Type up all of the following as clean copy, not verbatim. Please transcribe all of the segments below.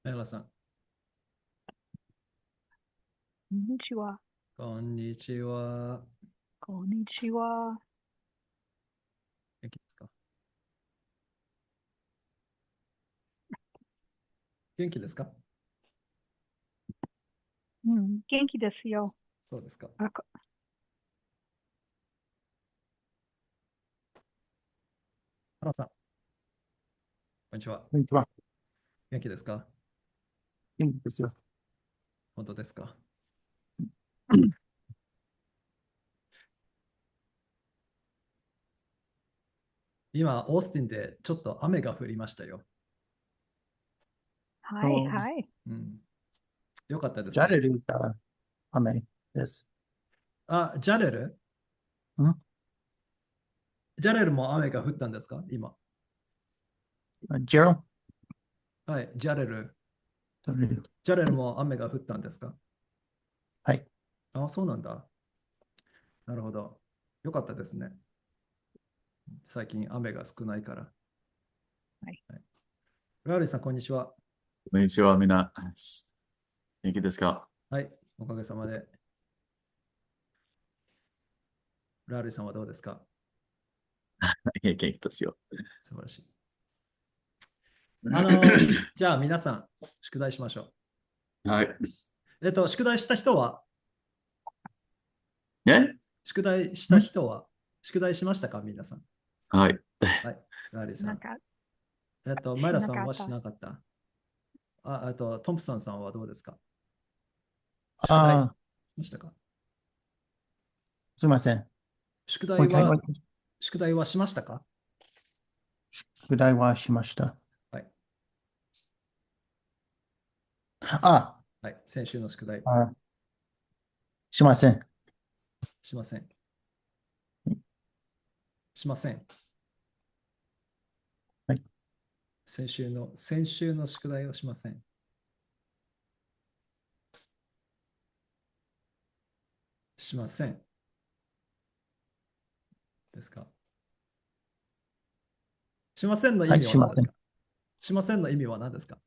はい、原さん、こんにちは。こんにちは。こんにちは。元気ですか？元気ですか？うん、元気ですよ。そうですか。あ、原さん、こんにちは。こんにちは。元気ですか？元気ですよ。本当ですか？今、オースティンでちょっと雨が降りましたよ。はい、と、はい。うん。よかったですね。ジャレルが雨です。あ、ジャレルんジャレルも雨が降ったんですか今？ジェロはい、ジャレル。ジャレルジャレルも雨が降ったんですか？はい。あ、そうなんだ。なるほど。よかったですね。最近雨が少ないから。はい。はい、ラーリーさん、こんにちは。こんにちは、みんな。元気ですか？はい、おかげさまで。ラーリーさんはどうですか？元気ですよ。素晴らしい。じゃあ皆さん、宿題しましょはい。う。宿題した人は、ね宿題した人は、宿題しましたか皆さん？はい。はい、ラーリーさん。なんか、マイしラさんはしなかった。なかった。トンプソンさんはどうですか？宿題しああ、ましたか？すみません。宿もう一回、題は、宿題はしましたか？宿題はしました。はい、あはい、先週の宿題あ、しません。しません。しません。はい。先週の宿題をしません。しません。ですか？しませんの意はい、味はしません。何ですか？しませんの意味は何ですか？も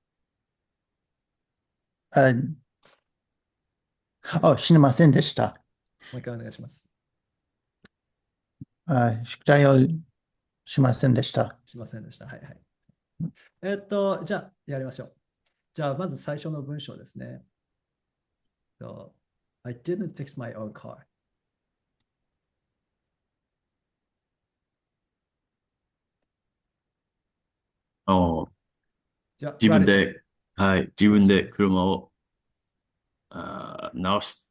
あ、しませんでした。う一回お願いします。宿題をしませんでした。しませんでした。はいはい。じゃあ、やりましょう。じゃあ、まず最初の文章ですね。I didn't fix my own car. おじゃあ、自ラリさん、分で、はい。自分で自分で。車を直す。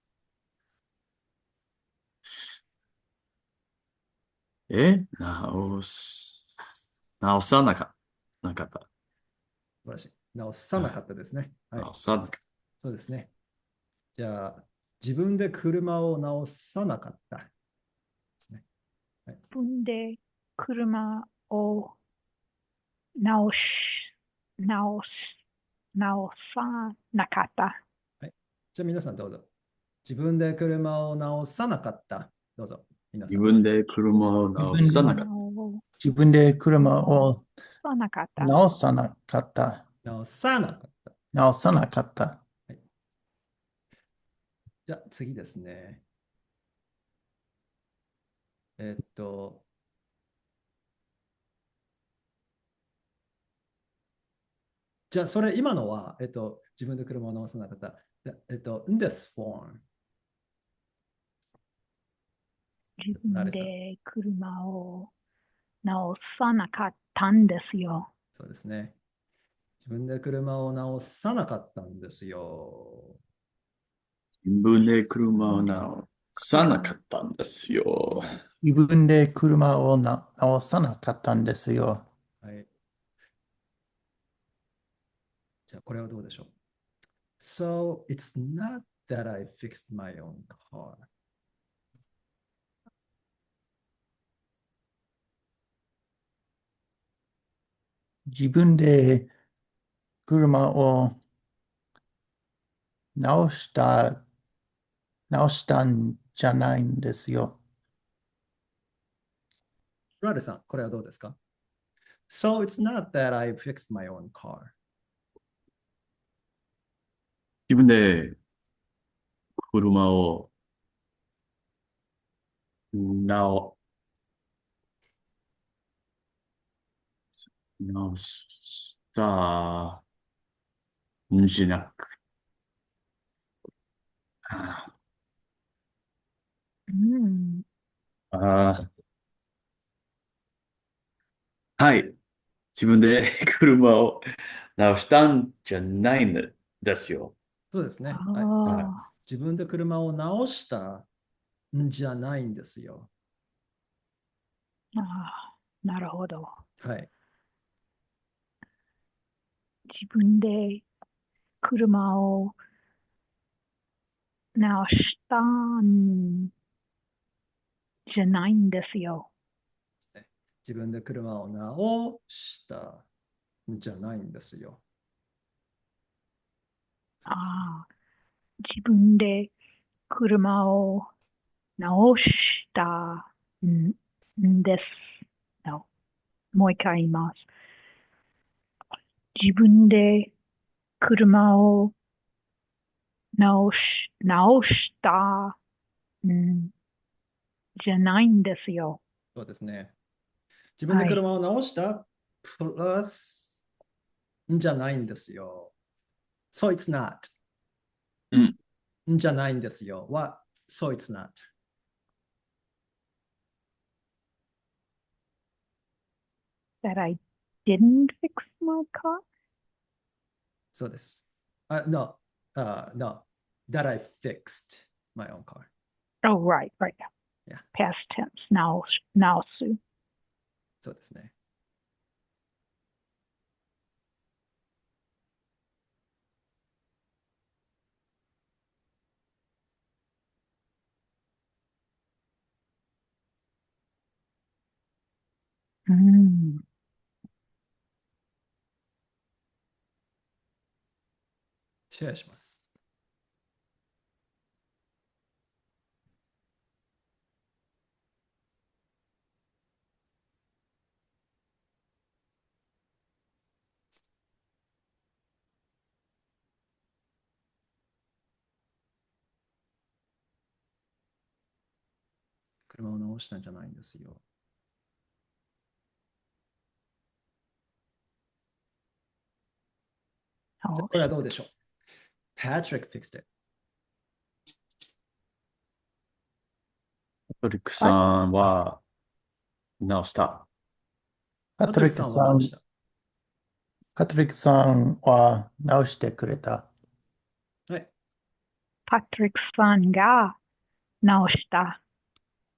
直さなかった。素晴らしい。直さなかったですね。はい。直さなかった。そうですね。じゃあ、自分で車を直さなかったですね。はい。自分で車を直し、直す、直さなかった。はい、じゃあ、皆さんどうぞ。自分で車を直さなかった。どうぞ。皆さん。自分で車を直自分で、さなかった。車を自分で車をさなかった。直さなかった。直さなかった。直さなかった。はい、じゃあ、次ですね。えっと、じゃあ、それ今のは、自分で車を直さなかった。in this form。自分なれさん。で車を直さなかったんですよ。そうですね。自分で車を直さなかったんですよ。自分で車を直さなかったんですよ。自分で車を直さなかったんですよ。はい。じゃあ、これはどうでしょう。So, it's not that I fixed my own car. 自分で車を直したんじゃないんですよ。ラルさん、これはどうですか？ So, it's not that I fixed my own car. 自分で車を直、直したんじゃなく、あうん。あ、はい。自分で車を直したんじゃないんですよ。そうですね。はい。あ自分で車を直したんじゃないんですよ。あ、なるほど。はい。自分で車を直したんじゃないんですよ。ですね。自分で車を直したんじゃないんですよ。そうですね。ああ、自分で車を直したんですの。もう一回言います。自分で車を直したんじゃないんですよ。そうですね。自分ではい。車を直したプラスんじゃないんですよ。So it's not. うん。んじゃないんですよ。は、So it's not. That I didn't fix my car? そうです。No, no, that I fixed my own car. Oh, right, right. Yeah. Past tense. Now, Sue. そうですね。うん。シェアします。車を直したんじゃないんですよ。そうこれはどうでしょう？ Patrick fixed it. トリックさんは直した。パトリックさん、パトリックさんは直してくれた。はい。パトリックさんが直した。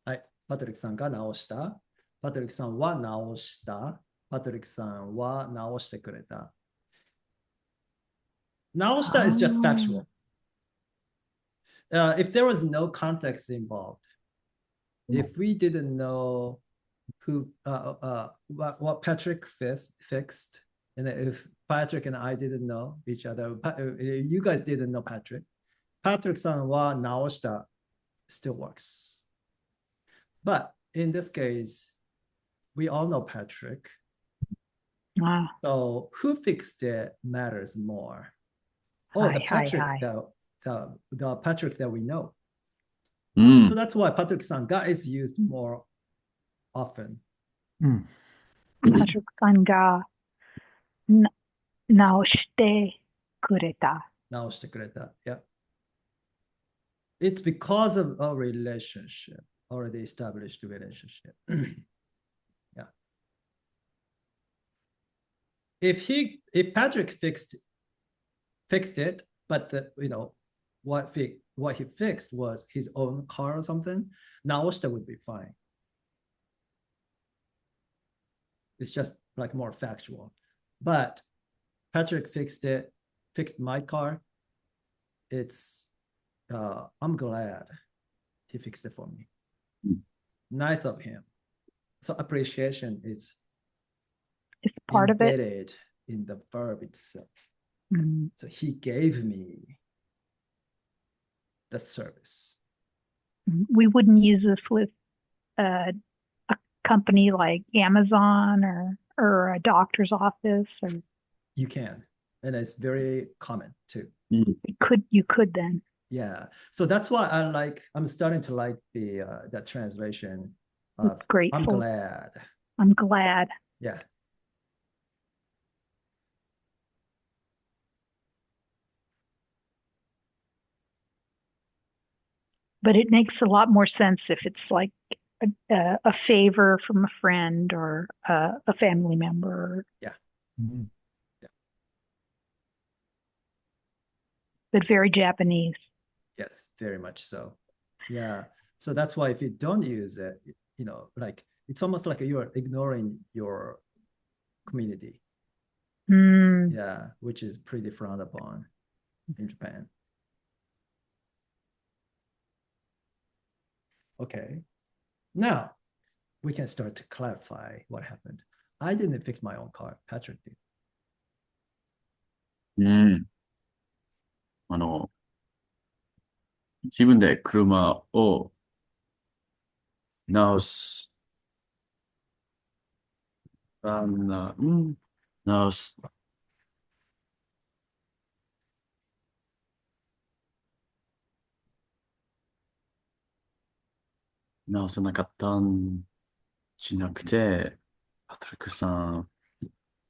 はい。パトリックさんが直した。パトリックさんは直した。パトリックさんは直してくれた。直した is just factual. If there was no context involved, if we didn't know what Patrick fixed, and if Patrick and I didn't know each other, you guys didn't know Patrick. Patrick さんは直した still works. But in this case, we all know Patrick. あ So who fixed it matters more. あ、 Oh, は the いはい Patrick はい。the Patrick that we know. う So ん。that's why Patrick さんが is used more often. うん。パトリックさんがな直してくれた。直してくれた. Yeah. It's because of a relationship, already established relationship. Yeah. If Patrick fixed it, but what he fixed was his own car or something, Naoshita would be fine. It's just like more factual. But Patrick fixed my car. I'm glad he fixed it for me. Nice of him. So appreciation is It's part of it. embedded in the verb itself. うん。 So he gave me the service. We wouldn't use this with a company like Amazon or a doctor's office or You can. and it's very common too. You could then. Yeah, so that's why I'm starting to like the that translation of I'm Grateful. glad. I'm glad. Yeah. But it makes a lot more sense if it's like a favor from a friend or a family member. Mhm. But very Japanese. Yes, very much so. Yeah. So that's why if you don't use it, like it's almost like you're ignoring your community. Mm. Yeah, which is pretty frowned upon in Japan. Okay. Now we can start to clarify what happened. I didn't fix my own car. Patrick did. うん。自分で車を直す、直す、直さなかったんじゃなくて、パトリックさん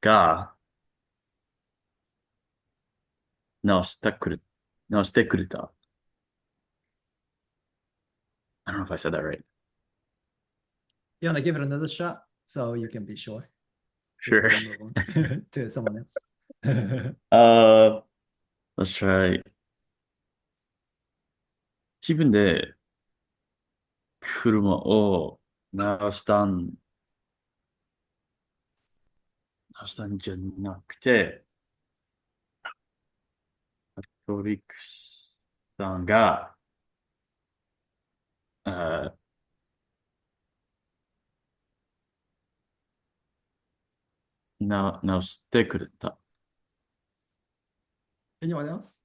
が直してくれた。I don't know if I said that right. You want to give it another shot so you can be sure? Sure. Move on to someone else. Let's try. 自分で車を直したんじゃなくて、パトリックさんが、あ直してくれた。Anyone else?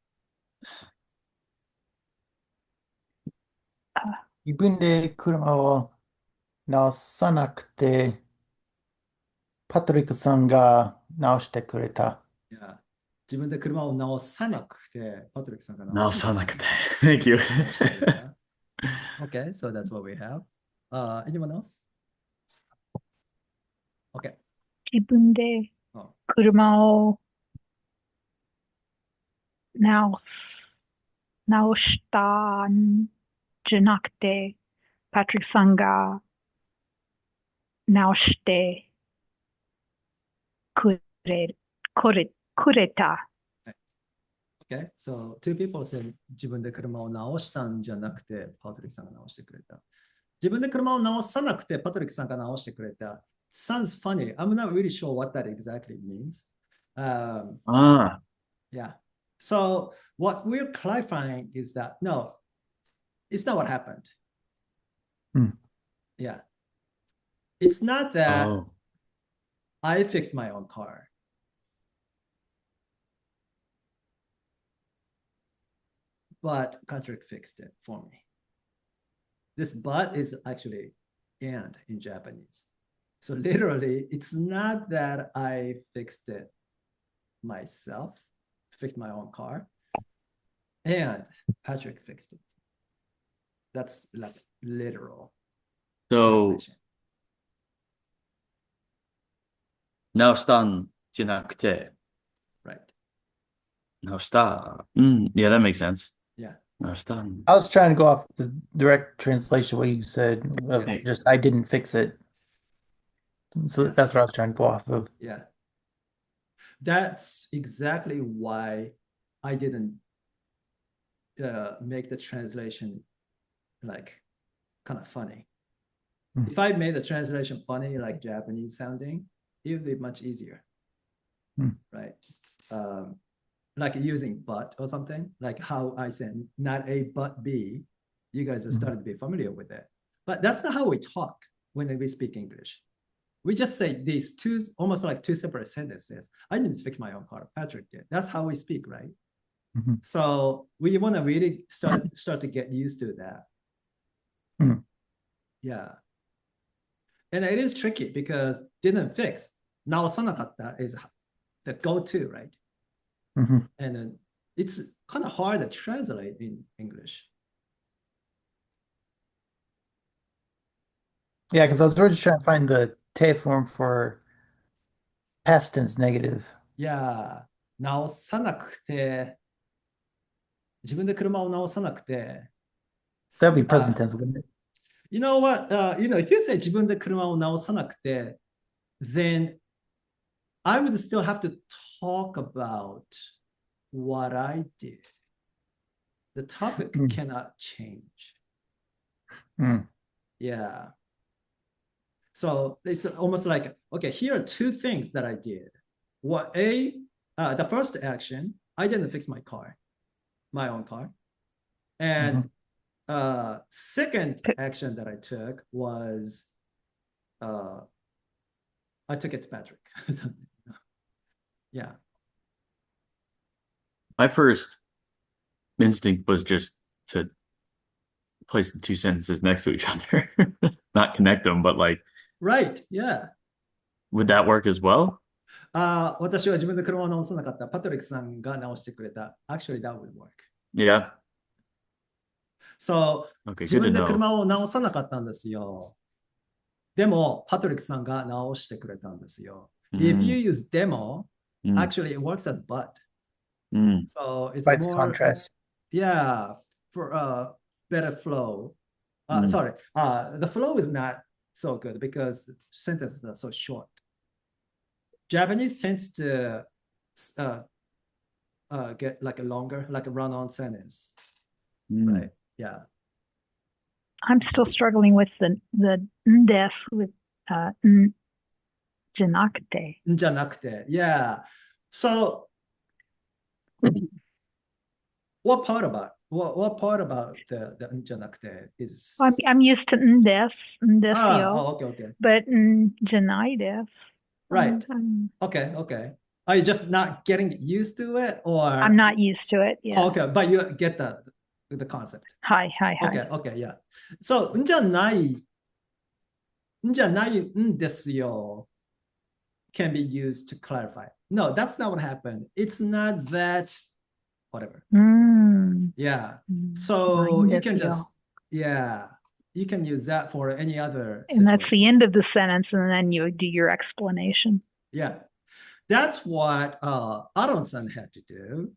自分で車を直さなくて、パトリックさんが直してくれた。Yeah. 自分で車を直さなくて、パトリックさんが直さなくて。Thank you. Yeah. Okay, so that's what we have. Anyone else? Okay. 自分であ車を直したんじゃなくて、パトリックさんが直してくれた。Okay, so two people said 自分で車を直したんじゃなくて、パトリックさんが直してくれた。自分で車を直さなくて、パトリックさんが直してくれた。Sounds funny. I'm not really sure what that exactly means. Yeah. So what we're clarifying is that no, it's not what happened. Yeah. It's not that Oh. I fixed my own car. But Patrick fixed it for me. This but is actually and in Japanese. So literally, it's not that I fixed it myself, fixed my own car, and Patrick fixed it. That's like literal So, translation. 直したんじゃなくて、 Right. 直した。Yeah, that makes sense. Yeah. 直したん。 I was trying to go off the direct translation, what you said, of Okay. just I didn't fix it. So Yeah. that's what I was trying to go off of. Yeah. That's exactly why I didn't make the translation like kind of funny. If I made the translation funny, like Japanese sounding, it would be much easier. Right? Like using but or something, like how I said not A but B. You guys are starting to be familiar with it. But that's not how we talk when we speak English. We just say these two, almost like two separate sentences. I didn't fix my own car. Patrick did. That's how we speak, right? So we want to really start to get used to that. Yeah. And it is tricky because didn't fix. 直さなかった is the go-to, right? Mhm. And then it's kind of hard to translate in English. Yeah, because I was just trying to find the te form for past tense negative. Yeah, 直さなくて、自分で車を直さなくて、 So that'd be present Uh, tense, wouldn't it? you know what? If you say 自分で車を直さなくて, then I would still have to talk about what I did. The topic Mm. cannot change. Mm. Yeah. So it's almost like, okay, here are two things that I did. The first action, I didn't fix my car, my own car. And second action that I took was I took it to Patrick. Yeah. My first instinct was just to place the two sentences next to each other, not connect them, but like, Right. Yeah. would that work as well? 私は自分で車を直さなかった。パトリックさんが直してくれた。Actually, that would work. Yeah. So, Okay, 自 good to 分で know. 車を直さなかったんですよ。でも、パトリックさんが直してくれたんですよ。If you use demo, actually it works as but. So it's Provides more, contrast. yeah, for a better flow. Sorry, the flow is not so good because the sentences are so short. Japanese tends to get like a longer, like a run-on sentence, right? Yeah. I'm still struggling with the ndes with n じゃなくて. じゃなくて, yeah. So what part about the じゃなくて is I'm used to ndes, ndesyo, okay. but じゃないです. Right. Okay. Are you just not getting used to it, or I'm not used to it. Yeah. okay, but you get the concept. Hi. Okay, yeah. So んじゃないんですよ can be used to clarify. No, that's not what happened. It's not that whatever. Yeah. So you can just you can use that for any other situation. And that's the end of the sentence, and then you do your explanation. Yeah. That's what Aronson had to do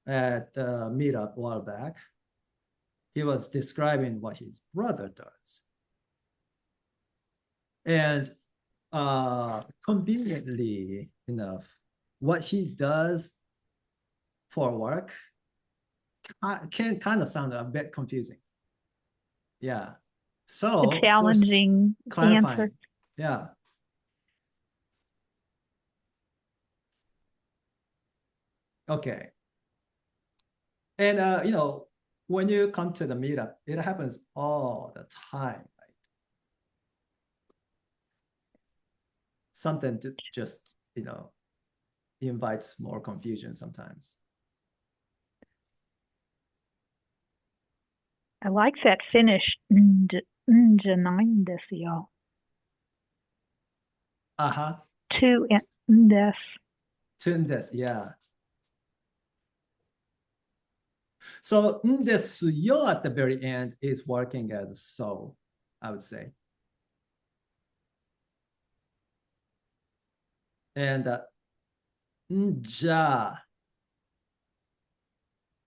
at the meetup a while back. He was describing what his brother does. And conveniently enough, what he does for work can kind of sound a bit confusing. Yeah. So it's challenging to answer. Yeah. Okay. And when you come to the meetup, it happens all the time, right? Something to just, invites more confusion sometimes. I like that finish. んじゃないんですよ. To んです. To んです, yeah. So んですよ at the very end is working as so, I would say. And んじゃ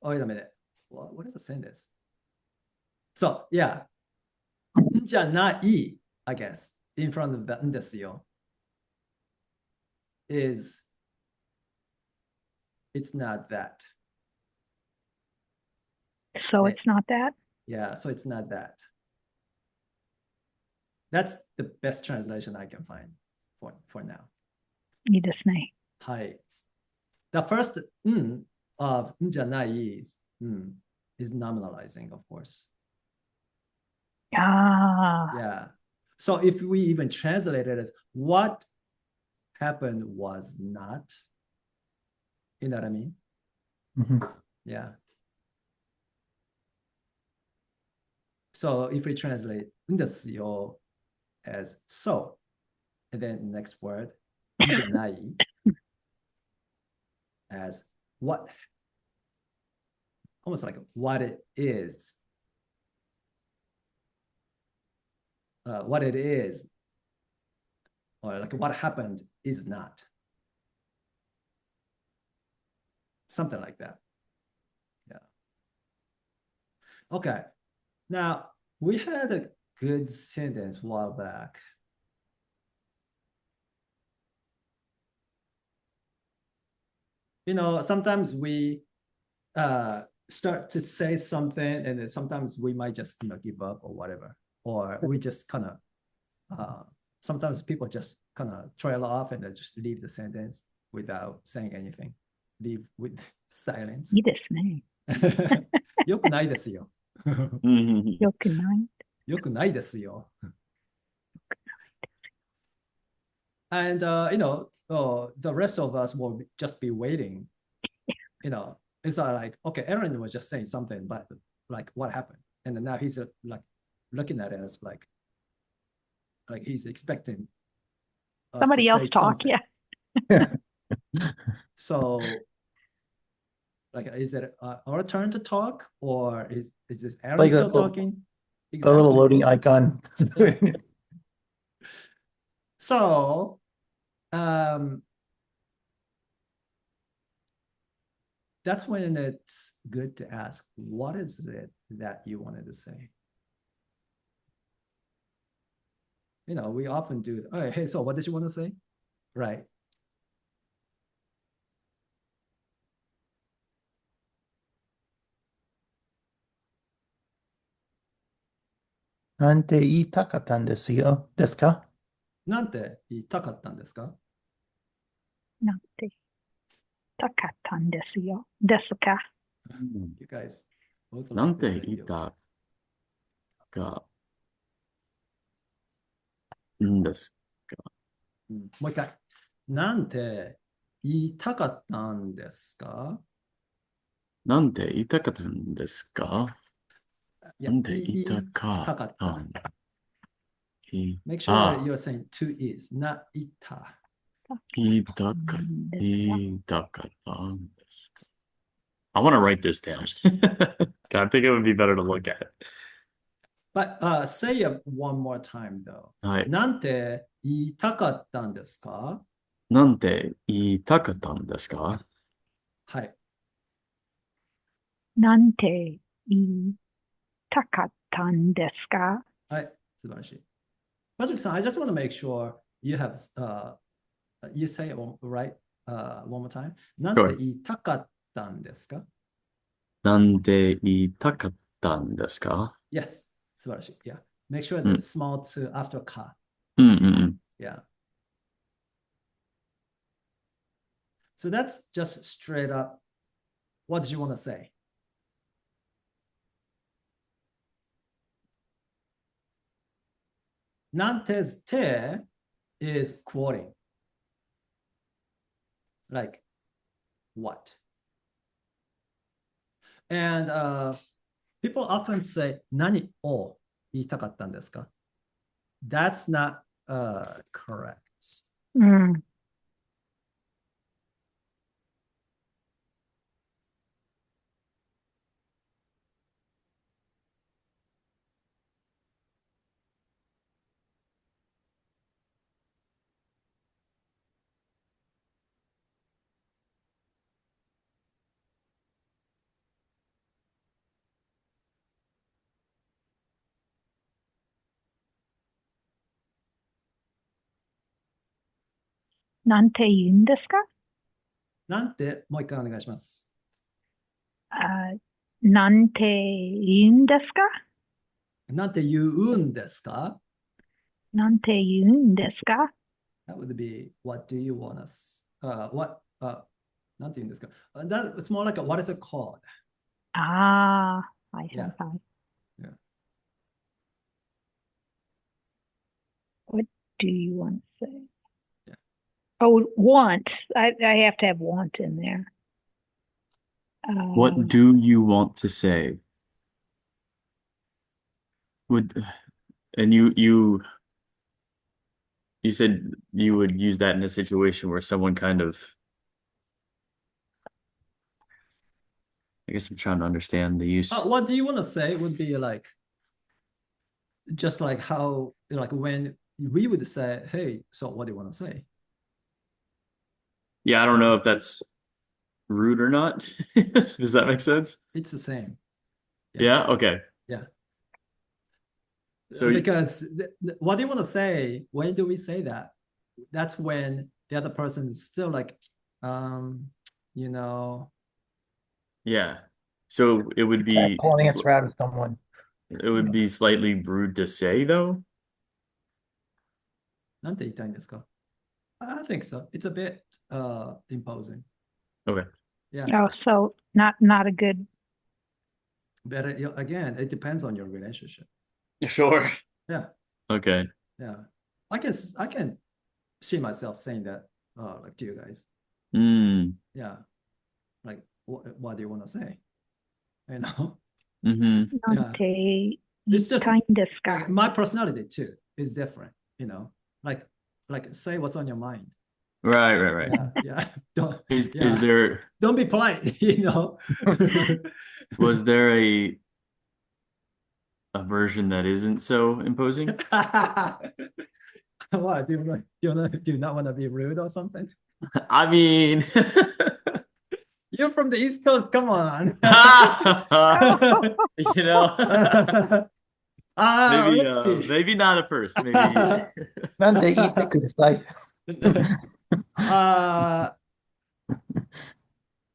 wait a minute. What is the sentence? So yeah. んじゃない I guess, in front of the んですよ is it's not that. So it's not that? Yeah, so it's not that. That's the best translation I can find for now. いいですね. Hi. The first ん of んじゃない is nominalizing, of course. Yeah. So if we even translate it as what happened was not, you know what I mean? Yeah. So if we translate んですよ as so, and then next word んじゃない as what, almost like what it is. What it is, or like what happened is not. Something like that. Yeah. Okay. Now, we had a good sentence a while back. Sometimes we start to say something, and then sometimes we might just give up or whatever, or we just kind of sometimes people just kind of trail off and then just leave the sentence without saying anything, leave with silence. いいですね。よくないですよ。 Mhm. よくない。よくないですよ。And the rest of us will just be waiting. It's like, okay, Aaron was just saying something, but like what happened? And then now he's like looking at us like he's expecting us Somebody to else say talk, something. yeah. So, like, is it our turn to talk, or is this Aaron Like still the talking? little Exactly. loading icon. Yeah. So, that's when it's good to ask, what is it that you wanted to say? We often do, oh, hey, so what did you want to say? Right. Nante itakatan desu yo, desu ka? なんて言いたかったんですか？なんて、たかったんですよ。ですか？ You guys both なん like て this 言っ video. たかんですか？もう一回。なんて言いたかったんですか？なんて言いたかったんですか？いや、なんて言いた言いたかった。かったん Make sure あ you're saying to is, not 言った。言いたかんですか？言いたかった。I want to write this down. I think it would be better to look at it. But say it one more time though. はい。なんて言いたかったんですか？なんて言いたかったんですか？はい。なんて言いたかったんですか？はい。素晴らしい。Patrick さん、I just want to make sure you have, you say it right, one more time. なんて言いたかったんですか？なんて言いたかったんですか？ Yes. 素晴らしい。Yeah. Make sure うん the small two after か。うんうんうん。Yeah. So that's just straight up. What did you want to say? Nantes te is quoting. Like what? And people often say, 何を言いたかったんですか? That's not correct. うん。なんて言うんですか？なんて、もう一回お願いします。なんて言うんですか？なんて言うんですか？なんて言うんですか？ That would be, what do you want us? What, なんて言うんですか? It's more like what is it called? ああ、はいはい Yeah. はい。Yeah. What do you want to say? Yeah. Oh, want. I have to have want in there. What do you want to say? And you said you would use that in a situation where someone kind of I guess I'm trying to understand the use. What do you want to say would be like, just like how, like when we would say, hey, so what do you want to say? Yeah, I don't know if that's rude or not. Does that make sense? It's the same. Yeah, okay. So Because what do you want to say? When do we say that? That's when the other person is still like, you know, yeah. So it would Try to be pull an answer out of someone. it would be slightly rude to say though. なんて言いたいんですか? I think so. It's a bit imposing. Okay. Yeah. Oh, so not a good. But again, it depends on your relationship. Sure. Yeah. Okay. Yeah. I can see myself saying that like to you guys. Mm. Yeah. Like what do you want to say? You know? Mm-hmm. なんて言い It's just たいんですか? like my personality too is different, you know. Like say what's on your mind. Right. Yeah. Yeah. Don't Is yeah. there Don't be polite, you know. was there a version that isn't so imposing? What do you not want to be rude or something? I mean, You're from the East Coast. Come on. you know, maybe let's see. maybe not at first. Maybe なんで言ってください。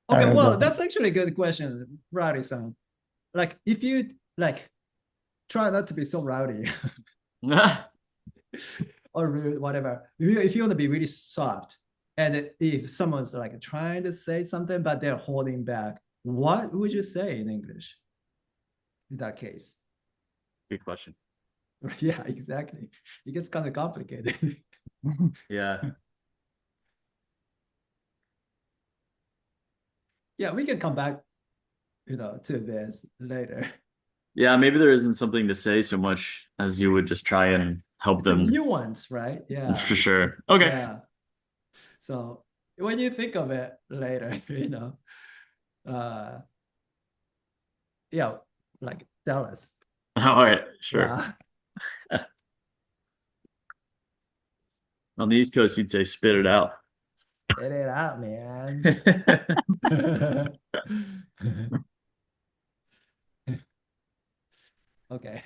Okay, don't well, know. that's actually a good question, Rowdy-san. Like, if you like try not to be so rowdy or rude, whatever. If you want to be really soft, and if someone's like trying to say something but they're holding back, what would you say in English in that case? good question. Yeah, exactly. It gets kind of complicated. Yeah. Yeah, we can come back, to this later. Yeah, maybe there isn't something to say so much as you would just try and help It's a them. nuance, right? Yeah. For sure. Okay. Yeah. So when you think of it later, yeah, like tell us. All right. Sure. Yeah. On the East Coast, you'd say spit it out. Spit it out, man. Okay.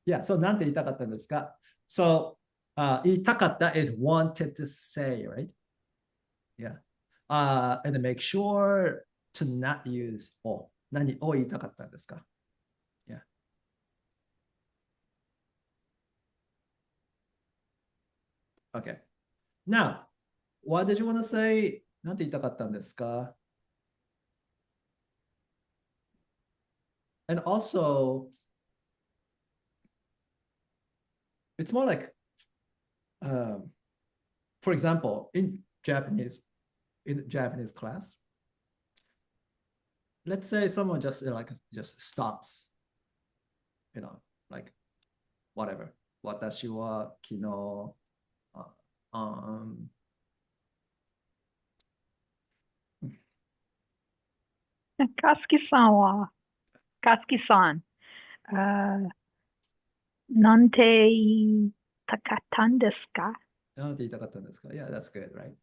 Yeah, so なんて言いたかったんですか? So, 言いたかった is wanted to say, right? Yeah. And make sure to not use を。何を言いたかったんですか? Yeah. Okay. Now, what did you want to say? なんて言いたかったんですか? And also, it's more like, for example, in Japanese class, let's say someone just stops, like whatever. 私は昨日、かすきさん、なんて言いたかったんですか? Yeah, that's good, right?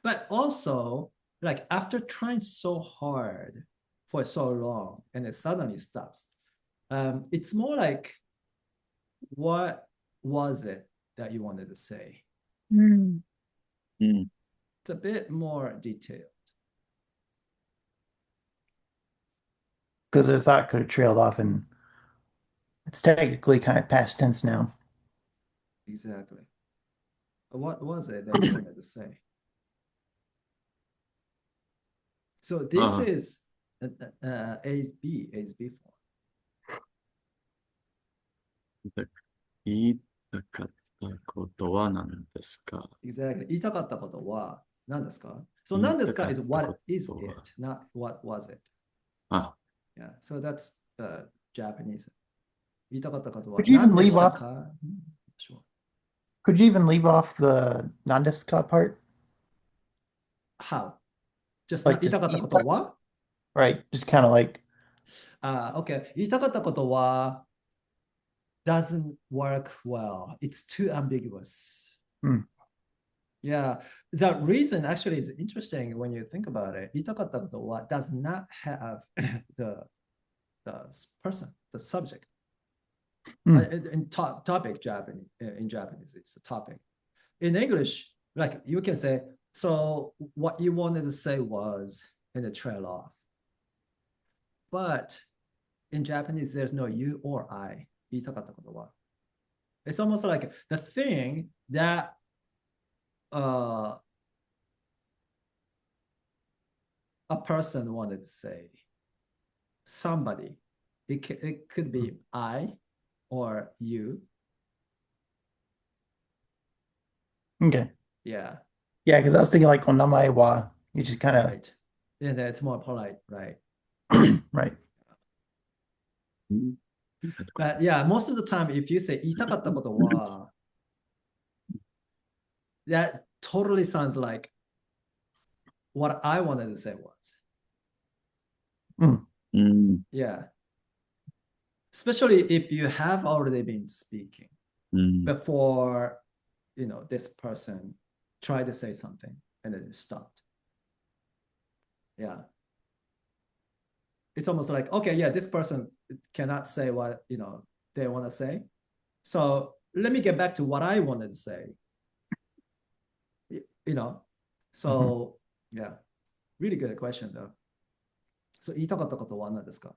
But also, like after trying so hard for so long and it suddenly stops, it's more like, what was it that you wanted to say? Mm. It's a bit more detailed. Because the thought could have trailed off, and it's technically kind of past tense now. Exactly. What was it that you wanted to say? So this is ASB form. 言いたかったことは何ですか? Exactly. 言いたかったことは何ですか? So 何ですか is what is it, not what was it. Ah. Yeah. So that's Japanese. 言いたかったことは Could you even 何で leave した off? か? Sure. Could you even leave off the nandesuka part? How? Just Like 言いたかったことは? Right. Just kind of like Okay. 言いたかったことは doesn't work well. It's too ambiguous. Hmm. Yeah, the reason actually is interesting when you think about it. 言いたかったことは does not have the person, the subject. In topic Japanese, in Japanese, it's a topic. In English, like you can say, so what you wanted to say was, and the trail off. But in Japanese, there's no you or I. 言いたかったことは It's almost like the thing that a person wanted to say. Somebody. It could be I or you. Okay. Yeah, Yeah, because I was thinking like お名前は you just kind of right. And it's more polite, right? right. But yeah, most of the time, if you say 言いたかったことは that totally sounds like what I wanted to say was. Mm, Yeah. Especially if you have already been speaking mm. before, this person tried to say something and then it stopped. Yeah. It's almost like, okay, yeah, this person cannot say what, they want to say. So let me get back to what I wanted to say. So yeah, really good question though. So 言いたかったことは何ですか?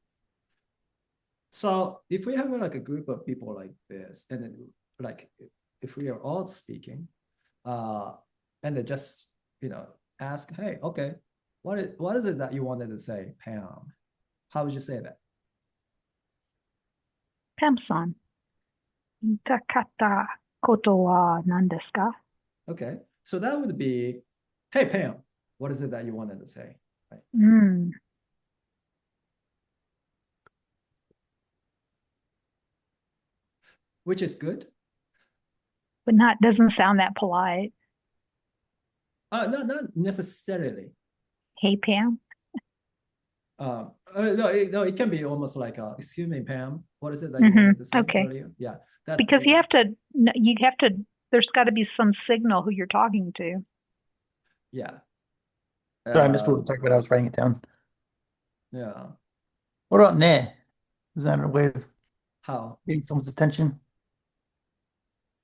So if we have like a group of people like this, and then like if we are all speaking, and then just ask, hey, okay, what is it that you wanted to say, Pam? How would you say that? Pam-san, 言いたかったことは何ですか? Okay, so that would be, hey, Pam, what is it that you wanted to say? Right? Which is good. But doesn't sound that polite. No, not necessarily. Hey, Pam. No, it can be almost like, excuse me, Pam, what is it that you wanted to say Okay. earlier? Yeah, that Because you have to, there's got to be some signal who you're talking to. yeah. Sorry, I missed what we were talking about. I was writing it down. Yeah. What about ne? Is that a way of How? getting someone's attention?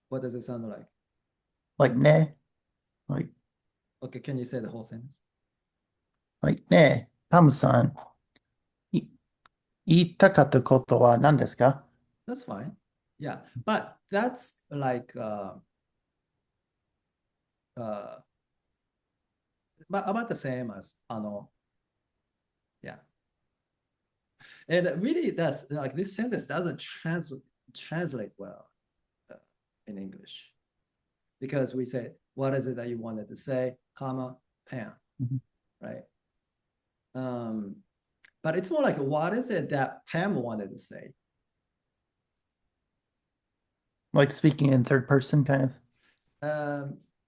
What does it sound like? Like ne? Like Okay, can you say the whole sentence? ne, Pam-san. 言いたかったことは何ですか? That's fine. Yeah, but that's like but about the same as yeah. And really, that's like this sentence doesn't translate well in English because we say, what is it that you wanted to say, comma, Pam, right? But it's more like, what is it that Pam wanted to say? Like speaking in third person, kind of?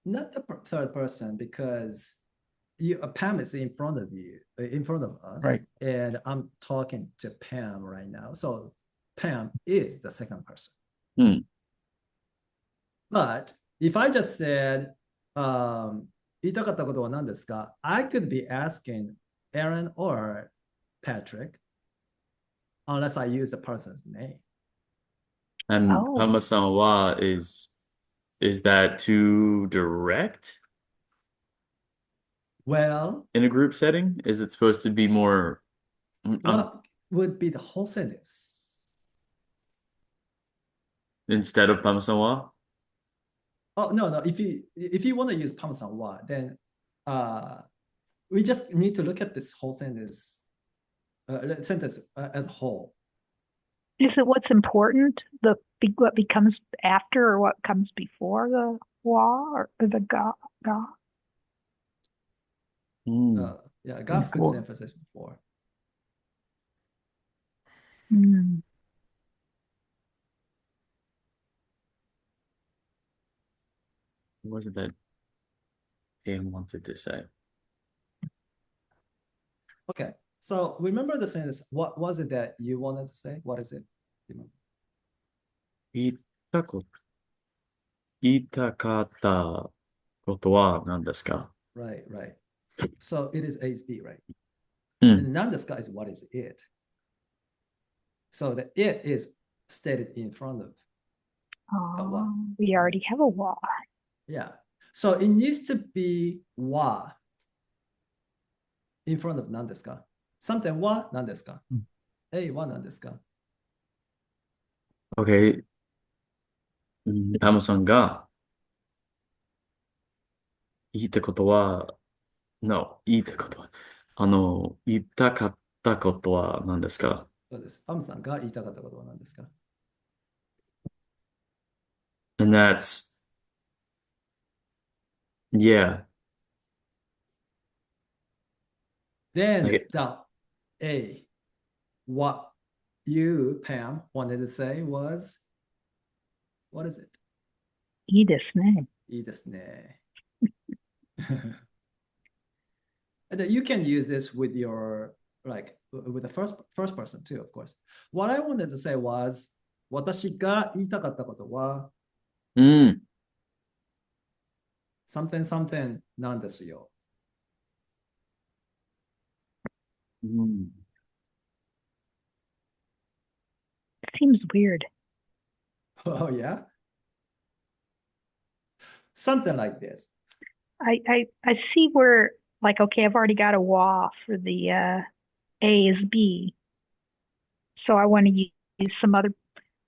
Not the third person, because Pam is in front of you, in front of us, Right. and I'm talking to Pam right now. So Pam is the second person. But if I just said, 言いたかったことは何ですか? I could be asking Aaron or Patrick, unless I use the person's name. And Oh. Hama-san wa is that too direct Well, in a group setting? Is it supposed to be more what would be the whole sentence? instead of Hama-san wa? Oh, no. If you want to use Pam-san wa, then we just need to look at this whole sentence as a whole. Is it what's important? What becomes after or what comes before the wa or the ga? Yeah, God puts emphasis before. What was it that Pam wanted to say? Okay, So remember the sentence. What was it that you wanted to say? What is it? 言ったこと、言いたかったことは何ですか？ Right, right. So it is A is B, right? うん。 And 何ですか is what is it? So the it is stated in front of. Oh, we already have a wa. Yeah. So it needs to be wa in front of 何ですか Something は何ですか A は何ですか OK。タムさんが言ったことは、言ったことは、言いたかったことは何ですか？そうです。パムさんが言いたかったことは何ですか And that's, yeah. Then Okay. the A, what you, Pam, wanted to say was, what is it? いいですね。いいですね。And then you can use this with your, like, with the first person too, of course. What I wanted to say was, 私が言いたかったことは、うん。 something something なんですよ。うん。 Seems weird. Oh, yeah? Something like this. I see where, like, okay, I've already got a wa for the A is B. So I want to use some other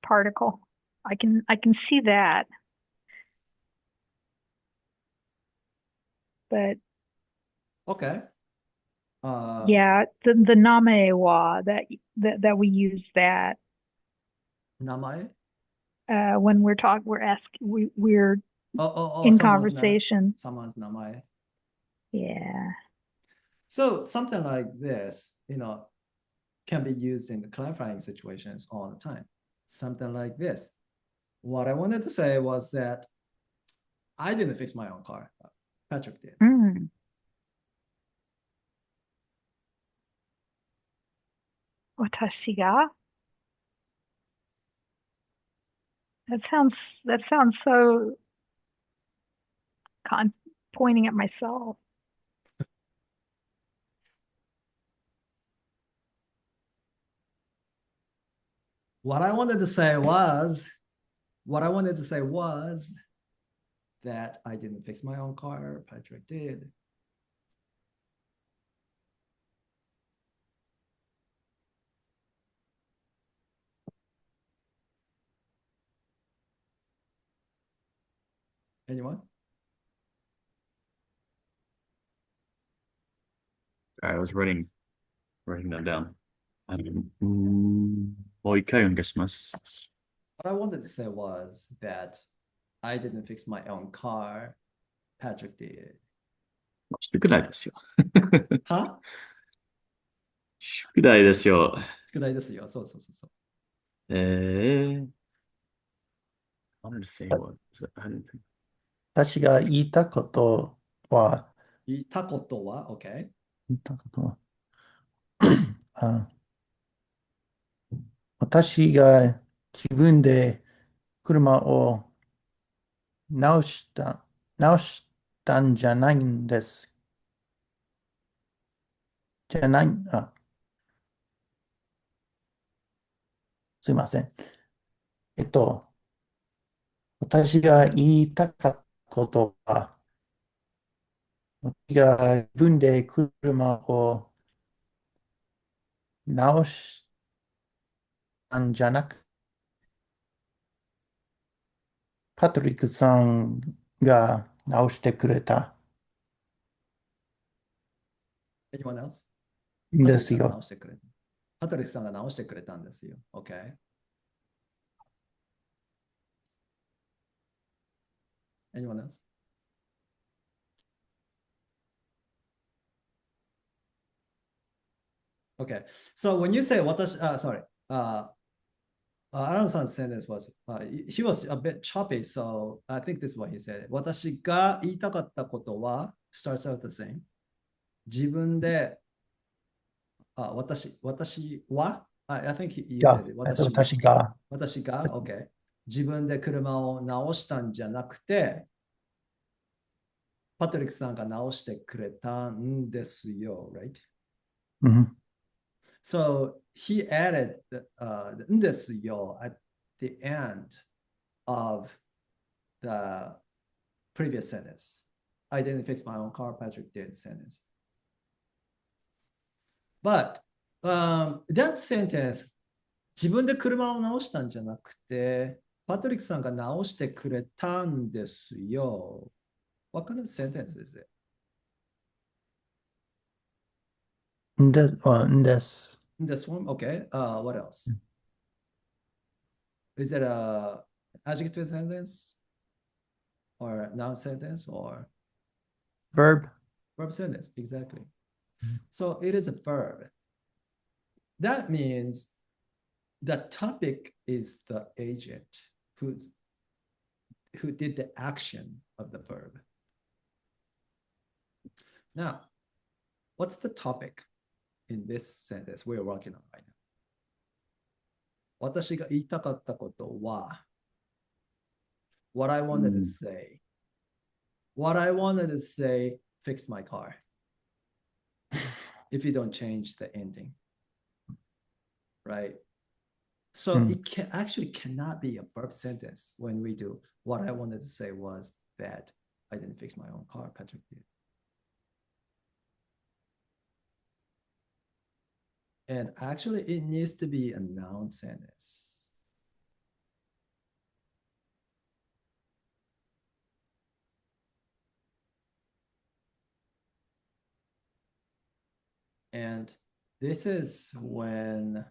particle. I can see that. But Okay. yeah, the name wa that we use that 名前 when we're we're Oh, in someone's conversation. someone's 名前 Yeah. So something like this, can be used in the clarifying situations all the time. Something like this. What I wanted to say was that I didn't fix my own car. Patrick did. Mm. 私が That sounds so pointing at myself. What I wanted to say was that I didn't fix my own car. Patrick did. Anyone? I was writing that down. もう一回お願いします。 What I wanted to say was that I didn't fix my own car. Patrick did. 宿題ですよ。 Huh? 宿題ですよ。宿題ですよ。そうそうそうそう。I wanted to say what? 私が言いたことは、言いたことは OK? 言いたことはあ私が自分で車を直したんじゃないんです。じゃない、すいません。私が言いたかったことは、私が自分で車を直したんじゃなく、パトリックさんが直してくれた Anyone else? んですよ。パトリックさんが直してくれたんですよ。OK? Anyone else? Okay. So when you say 私、sorry. Alan-san's sentence was, he was a bit choppy, so I think this is what he said. 私が言いたかったことは starts out the same. 自分で私は I think you が、 said it. 私が、私が OK。自分で車を直したんじゃなくて、パトリックさんが直してくれたんですよ、right? うん、 So he added the ですよ at the end of the previous sentence. I didn't fix my own car, Patrick did sentence. But that sentence, 自分で車を直したんじゃなくて、パトリックさんが直してくれたんですよ。What kind of sentence is it? です。 In this one? Okay. What else? Is it a adjective sentence or noun sentence or verb. verb sentence? Exactly. Mhm. So it is a verb. That means the topic is the agent who did the action of the verb. Now, what's the topic in this sentence we're working on right now? 私が言いたかったことは what I wanted to say. What I wanted to say, fix my car. If you don't change the ending. Right? So it can actually cannot be a verb sentence when we do what I wanted to say was that I didn't fix my own car, Patrick did. And actually it needs to be a noun sentence. And this is when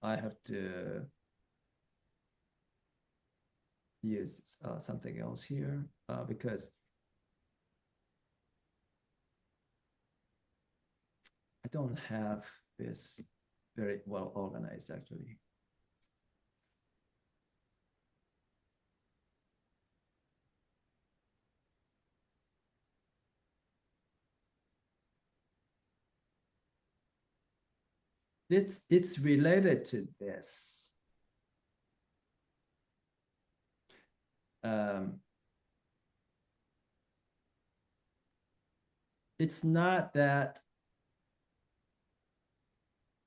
I have to use something else here because I don't have this very well organized actually. It's related to this. It's not that,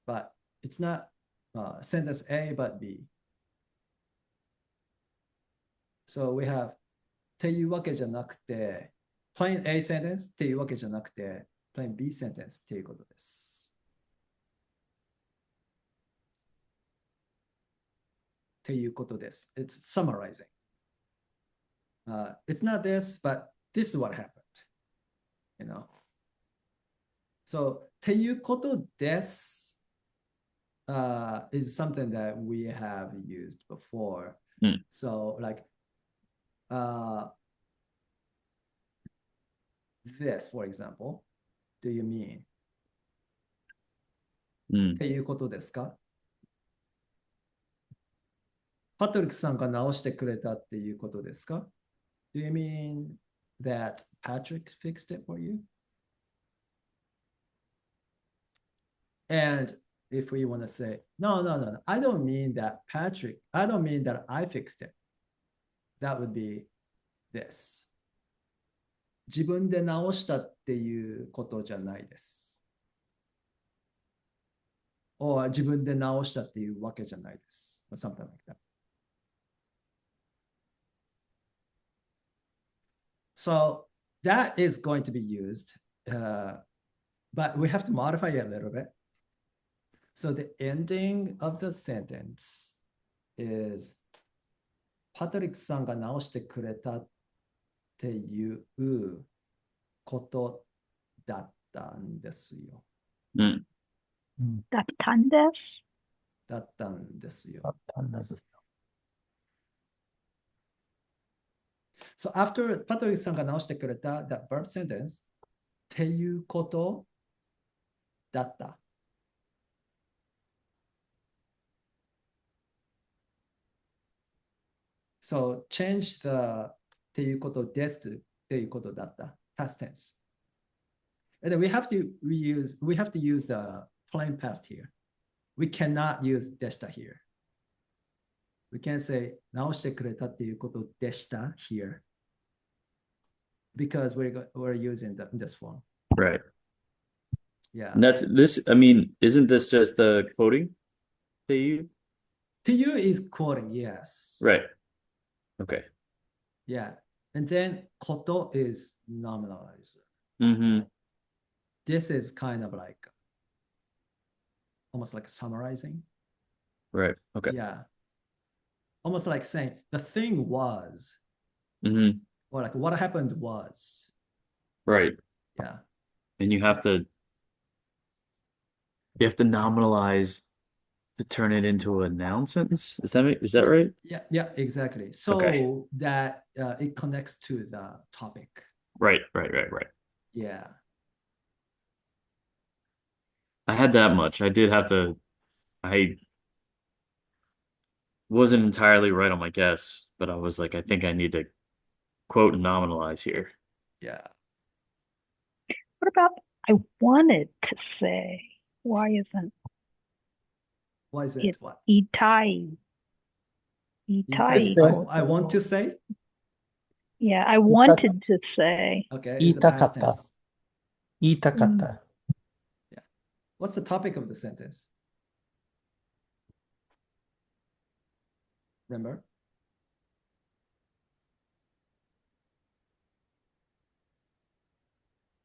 but it's not sentence A, but B. So we have っていうわけじゃなくて、plain A sentence っていうわけじゃなくて、plain B sentence っていうことです。っていうことです。It's summarizing. It's not this, but this is what happened. You know? So っていうことです is something that we have used before. So like this, for example, do you mean? っていうことですか？パトリックさんが直してくれたっていうことですか？ Do you mean that Patrick fixed it for you? And if we want to say, no, I don't mean that Patrick, I don't mean that I fixed it. That would be this. 自分で直したっていうことじゃないです。or 自分で直したっていうわけじゃないです。or something like that. So that is going to be used, but we have to modify it a little bit. So the ending of the sentence is パトリックさんが直してくれたっていうことだったんですよ。だったんです。だったんですよ。だったんです。So after パトリックさんが直してくれた that verb sentence っていうことだった。So change the っていうことですっていうことだった。past tense. And then we have to use the plain past here. We cannot use deshita here. We can't say 直してくれたっていうことでした here because we're using this form. Right. Yeah. And that's this. I mean, isn't this just the quoting that you? To you is quoting, yes. Right. Okay. Yeah. And then koto is nominalizer. Mm-hmm. This is kind of like almost like summarizing. Right. Okay. Yeah. Almost like saying the thing was, Mm-hmm. or like what happened was. Right. Yeah. And you have to nominalize to turn it into a noun sentence. Is that right? Yeah, exactly. So Okay. that it connects to the topic. Right. Yeah. I had that much. I wasn't entirely right on my guess, but I was like, I think I need to quote and nominalize here. Yeah. What about I wanted to say? Why isn't Why is it it what? itai? Itai. say- I want to say. Yeah, I wanted to say. Okay. It's a past 言いたかった。 tense. 言いたかった。 What's the topic of the sentence? Remember?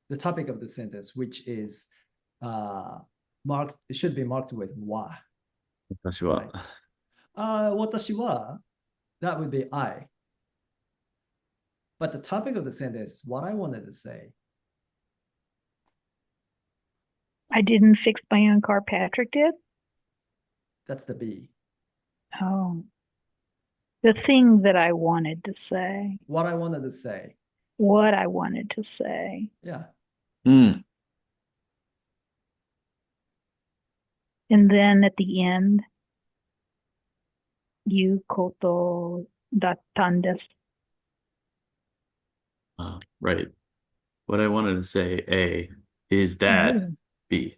The topic of the sentence, which is marked, it should be marked with wa. 私は Watashi wa, that would be I. But the topic of the sentence, what I wanted to say, I didn't fix my own car. Patrick did. that's the B. Oh, the thing that I wanted to say. What I wanted to say. What I wanted to say. Yeah. Mm, And then at the end, you koto dattan desu. right. What I wanted to say, A, is that Oh. B.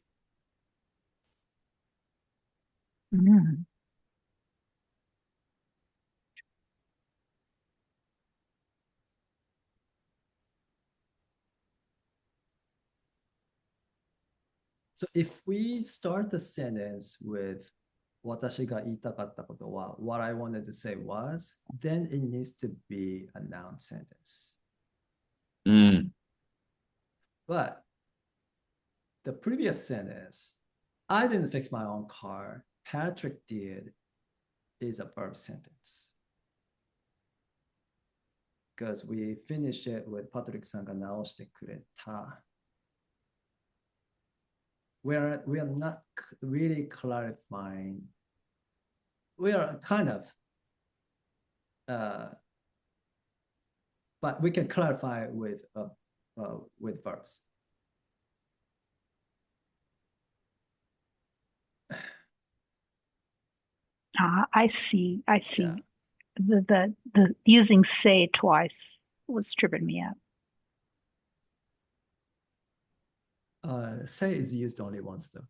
Mm. So if we start the sentence with 私が言いたかったことは what I wanted to say was, then it needs to be a noun sentence. Mm, But the previous sentence, I didn't fix my own car, Patrick did, is a verb sentence. Because we finished it with パトリックさんが直してくれた。We are not really clarifying. We are kind of, but we can clarify with verbs. I see. Yeah. The using say twice was tripping me up. Say is used only once though.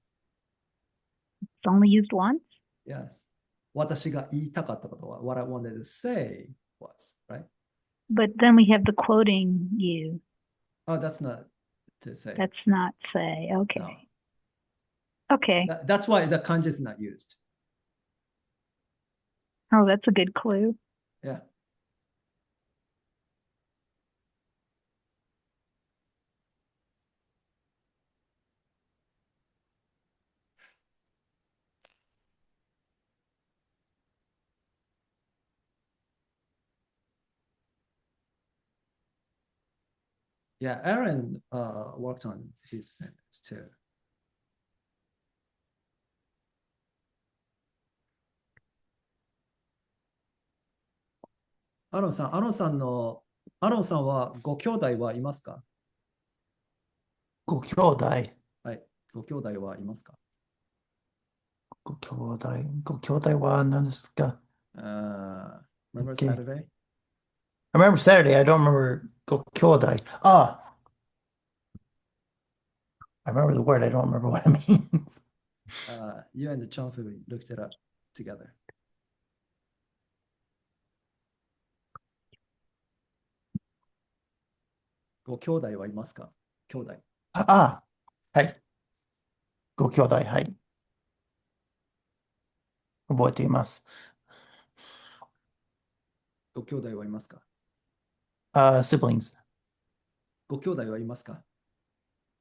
It's only used once. Yes. 私が言いたかったことは what I wanted to say was, right? But then we have the quoting you. Oh, that's not to say. That's not say. Okay. No. Okay. That's why the kanji is not used. Oh, that's a good clue. Yeah. Yeah, Aaron worked on his sentence too.アロンさんはご兄弟はいますか？ご兄弟。はい。ご兄弟はいますか？ご兄弟は何ですか？ Remember Okay. Saturday? I remember Saturday. I don't remember ご兄弟。あ、I remember the word, I don't remember what it means. You and Chongfu looked it up together. Go 兄弟はいますか？兄弟。あ、はい。ご兄弟、はい。覚えています。ご兄弟はいますか？siblings。ご兄弟はいますか？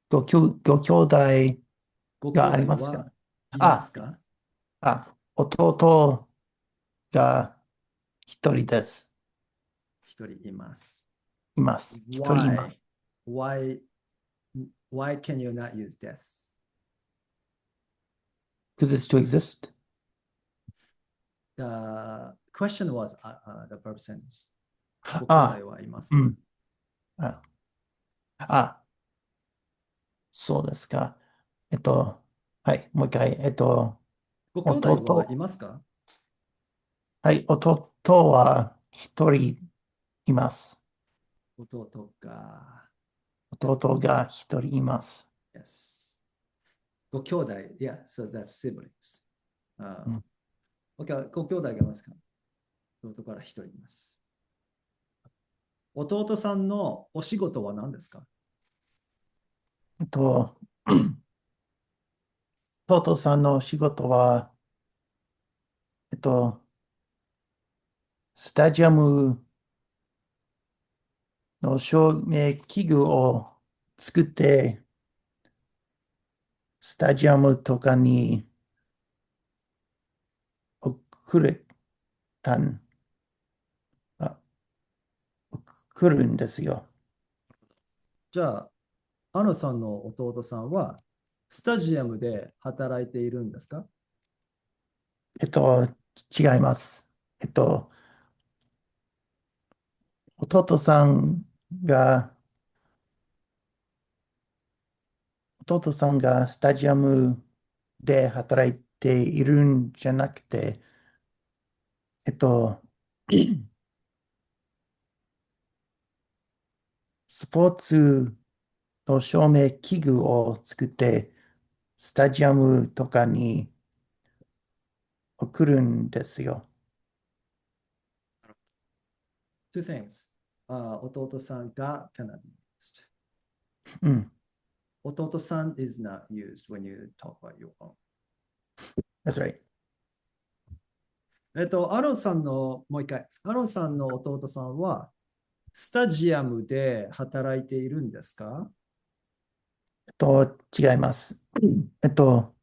ご兄弟ご兄があり弟ますか？はいますか？弟が一人です。一人います。います。一人います。 Why can you not use this? Because it's to exist. The question was the verb sentence. ご兄あ、弟はいますか？うん。そうですか。はい、もう一回。ご兄弟はい弟、ますか？はい、弟は一人います。弟が。弟が一人います。Yes. ご兄弟。Yeah, so that's siblings. うん OK ご兄弟がいますか？弟から一人います。弟さんのお仕事は何ですか？弟さんの仕事は、スタジアムの照明器具を作って、スタジアムとかに送れたん、送るんですよ。じゃあ、アノさんの弟さんはスタジアムで働いているんですか？違います。弟さんが、弟さんがスタジアムで働いているんじゃなくて、スポーツの照明器具を作って、スタジアムとかに送るんですよ。Two things. 弟さんが cannot be used. うん。弟さん is not used when you talk about your own. That's right. アロンさんの、もう一回。アロンさんの弟さんはスタジアムで働いているんですか？違います。弟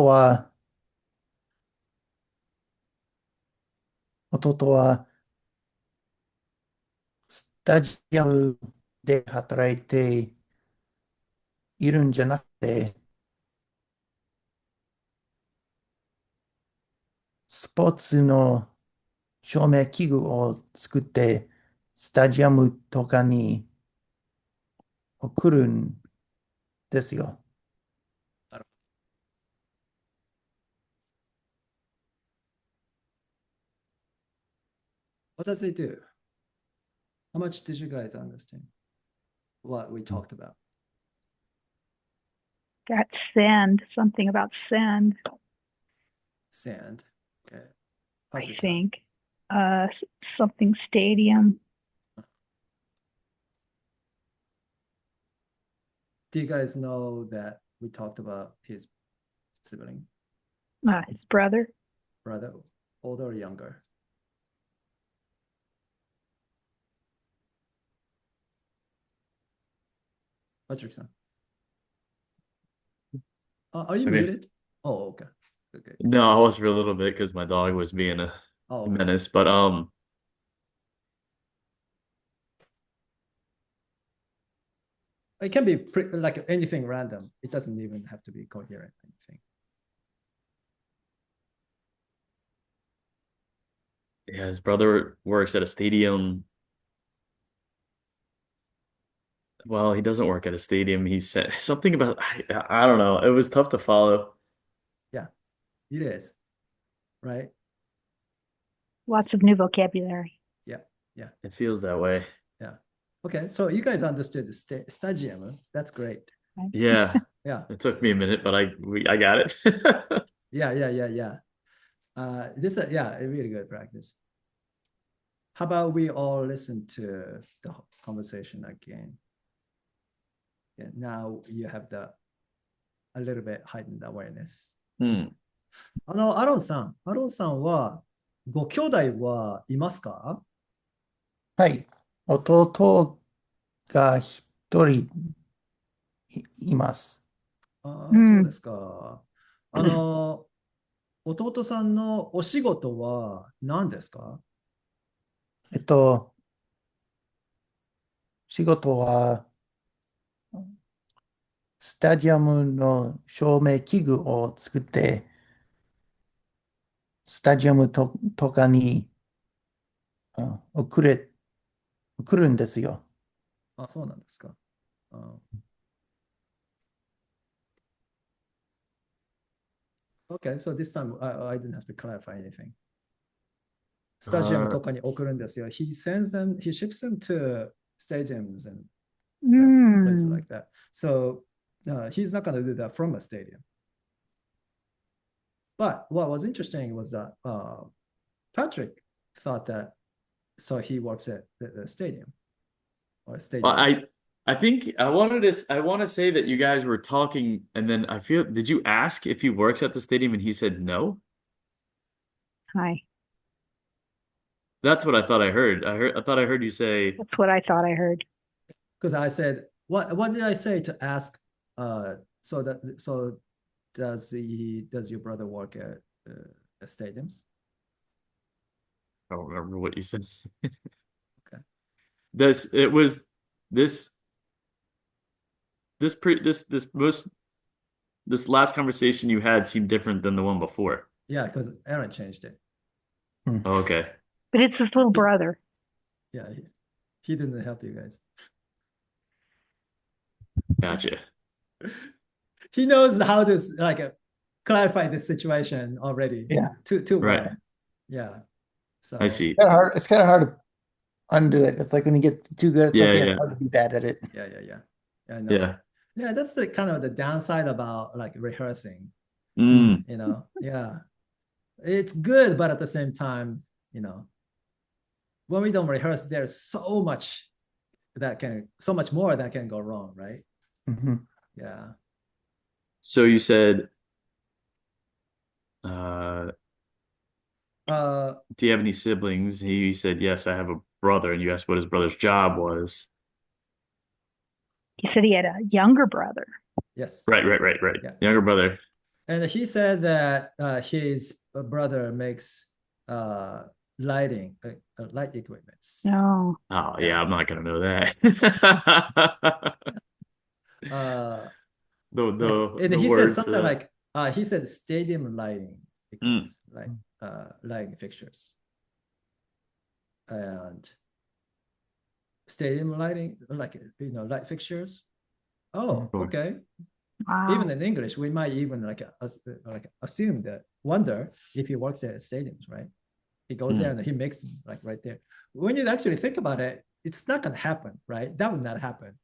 は、弟は、スタジアムで働いているんじゃなくて、スポーツの照明器具を作って、スタジアムとかに送るんですよ。What does it do? How much did you guys understand what we talked about? Got send, something about send, Sand. Okay. I Patrick-san. think. Something stadium. Do you guys know that we talked about his sibling, His brother. brother, older or younger? Patrick-san. Are you Okay. muted? Oh, okay. Okay. No, I was for a little bit because my dog was being a Oh, okay. menace, but It can be like anything random. It doesn't even have to be coherent anything. yeah, his brother works at a stadium. Well, he doesn't work at a stadium. He said something about I don't know. It was tough to follow. Yeah, it is. Right? Lots of new vocabulary. Yeah, yeah, It feels that way. yeah. Okay, so you guys understood the stadium. That's great. Yeah, Yeah, it took me a minute, but I got it. yeah. This is yeah, a really good practice. How about we all listen to the conversation again? Yeah, now you have a little bit heightened awareness. うん。アロンさんは、ご兄弟はいますか？はい。弟が一人います。そうですか。あの、弟さんのお仕事は何ですか？仕事は、スタジアムの照明器具を作って、スタジアムとかに送るんですよ。そうなんですか。うんOkay, so this time I didn't have to clarify anything. スタジアムとかに送るんですよ。He sends them, he ships them to stadiums and places like that. So he's not going to do that from a stadium. But what was interesting was that Patrick thought that, so he works at the stadium or Well, stadium. I think I want to say that you guys were talking, and then did you ask if he works at the stadium and he said no? はい。 That's what I thought I heard. I thought I heard you say, That's what I thought I heard. Because I said, what did I say to ask? So does your brother work at stadiums? I don't remember what you said. Okay. It was this this last conversation you had seemed different than the one before. Yeah, because Aaron changed it. Oh, okay. But it's his little brother. Yeah, he didn't help you guys. Gotcha. He knows how to clarify the situation already. Yeah. Too well. Right. Yeah. So I see. It's kind of hard to undo it. It's like when you get too good at Yeah, something, yeah. it's hard to be bad at it. yeah. I know. Yeah. Yeah, that's the kind of the downside about like rehearsing. Mm. Yeah. It's good, but at the same time, when we don't rehearse, there's so much more that can go wrong, right? Mhm. Yeah. So you said, do you have any siblings? He said, yes, I have a brother. And you asked what his brother's job was. He said he had a younger brother. Yes. Right. Yeah. Younger brother. And he said that his brother makes lighting, light equipment. No. Oh, yeah, I'm not gonna know that. And the he said words for something that. like, he said stadium lighting equipment, like lighting fixtures. And stadium lighting, like, light fixtures. Oh, Sure. okay. Wow. Even in English, we might even assume that, wonder if he works at stadiums, right? He goes there and he makes them like right there. When you actually think about it, it's not gonna happen, right? That would not happen.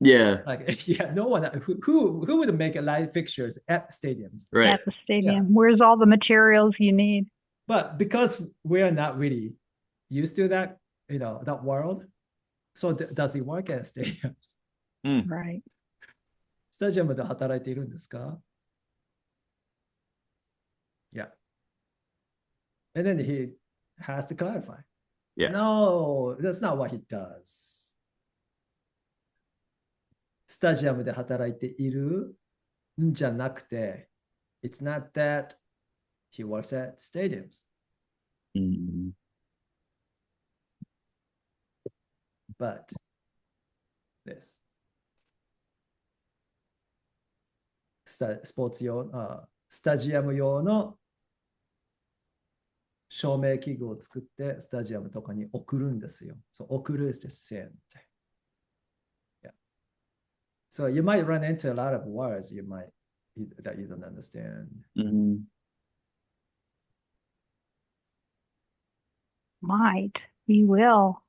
Yeah, Like, yeah, no one who would make light fixtures at stadiums, right. At the stadium. Where's all the materials you need? but because we're not really used to that, that world. So does he work at stadiums? Right. スタジアムで働いているんですか? Yeah. And then he has to clarify. Yeah. No, that's not what he does. スタジアムで働いているんじゃなくて、it's not that he works at stadiums. But this. スポーツ用、スタジアム用の照明器具を作ってスタジアムとかに送るんですよ。So 送る is the send. Yeah. So you might run into a lot of words that you don't understand. Might. We will.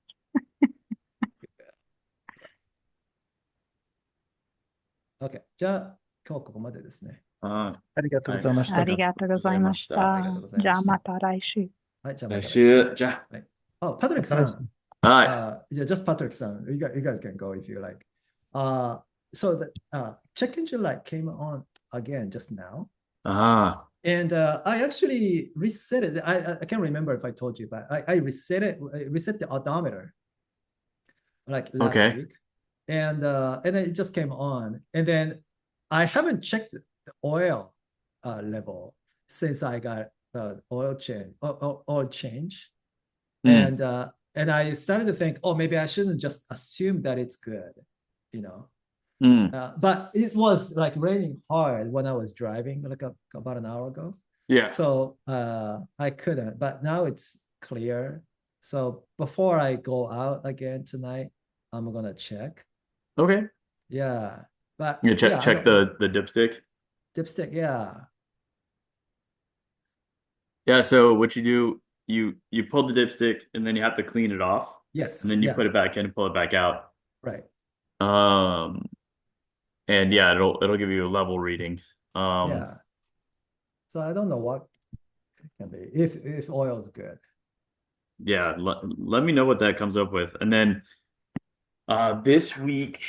OK。じゃあ、今日ここまでですね。あありがとうございました。ありがとうございましありがとうた。ございました。じゃあまた来週。はい、じゃあー、また来週、じゃはい。Oh, Patrick 楽しいさん。あ。Yeah, just Patrick san. You guys can go if you like. So the check engine light came on again just now. はい。And I actually reset it. I can't remember if I told you, but I reset it, reset the odometer like last Okay. week. And then it just came on. And then I haven't checked the oil level since I got oil change. Hmm. And I started to think, oh, maybe I shouldn't just assume that it's good, you know. Hmm. But it was like raining hard when I was driving like about an hour ago. Yeah. So I couldn't, but now it's clear. So before I go out again tonight, I'm gonna check. Okay. Yeah, but You check yeah, I check don't the dipstick. dipstick. Yeah, Yeah, so what you do, you pull the dipstick and then you have to clean it off, yes, and then you yeah, put it back in and pull it back out. right, Um, and yeah, it'll give you a level reading. yeah. So I don't know what it can be if oil is good. Yeah, let me know what that comes up with. And then this week